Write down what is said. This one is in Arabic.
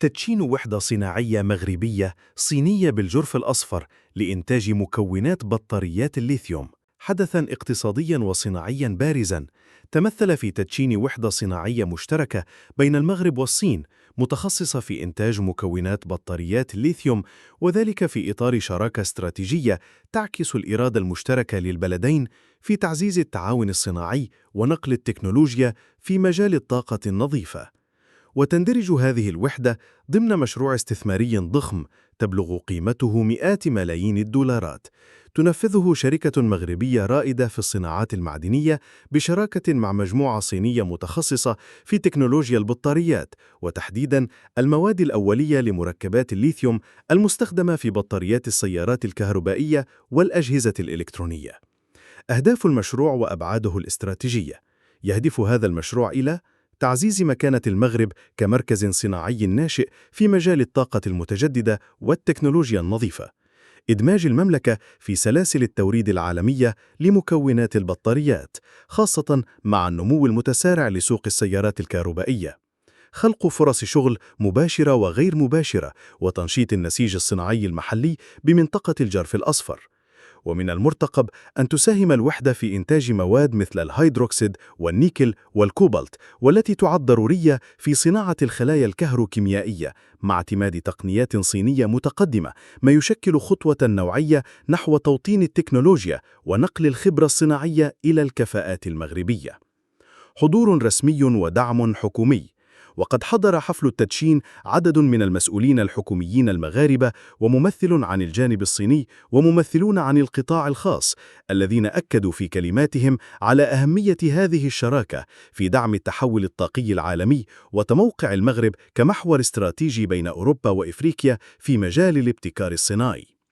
تدشين وحدة صناعية مغربية صينية بالجرف الأصفر لإنتاج مكونات بطاريات الليثيوم، حدثاً اقتصادياً وصناعياً بارزاً تمثل في تدشين وحدة صناعية مشتركة بين المغرب والصين متخصصة في إنتاج مكونات بطاريات الليثيوم، وذلك في إطار شراكة استراتيجية تعكس الإرادة المشتركة للبلدين في تعزيز التعاون الصناعي ونقل التكنولوجيا في مجال الطاقة النظيفة. وتندرج هذه الوحدة ضمن مشروع استثماري ضخم تبلغ قيمته مئات ملايين الدولارات، تنفذه شركة مغربية رائدة في الصناعات المعدنية بشراكة مع مجموعة صينية متخصصة في تكنولوجيا البطاريات، وتحديداً المواد الأولية لمركبات الليثيوم المستخدمة في بطاريات السيارات الكهربائية والأجهزة الإلكترونية. أهداف المشروع وأبعاده الاستراتيجية: يهدف هذا المشروع إلى تعزيز مكانة المغرب كمركز صناعي ناشئ في مجال الطاقة المتجددة والتكنولوجيا النظيفة، إدماج المملكة في سلاسل التوريد العالمية لمكونات البطاريات، خاصة مع النمو المتسارع لسوق السيارات الكهربائية، خلق فرص شغل مباشرة وغير مباشرة، وتنشيط النسيج الصناعي المحلي بمنطقة الجرف الأصفر. ومن المرتقب أن تساهم الوحدة في إنتاج مواد مثل الهيدروكسيد والنيكل والكوبالت، والتي تعد ضرورية في صناعة الخلايا الكهروكيميائية، مع اعتماد تقنيات صينية متقدمة، ما يشكل خطوة نوعية نحو توطين التكنولوجيا ونقل الخبرة الصناعية إلى الكفاءات المغربية. حضور رسمي ودعم حكومي. وقد حضر حفل التدشين عدد من المسؤولين الحكوميين المغاربة وممثل عن الجانب الصيني وممثلون عن القطاع الخاص، الذين أكدوا في كلماتهم على أهمية هذه الشراكة في دعم التحول الطاقي العالمي وتموقع المغرب كمحور استراتيجي بين أوروبا وإفريقيا في مجال الابتكار الصناعي.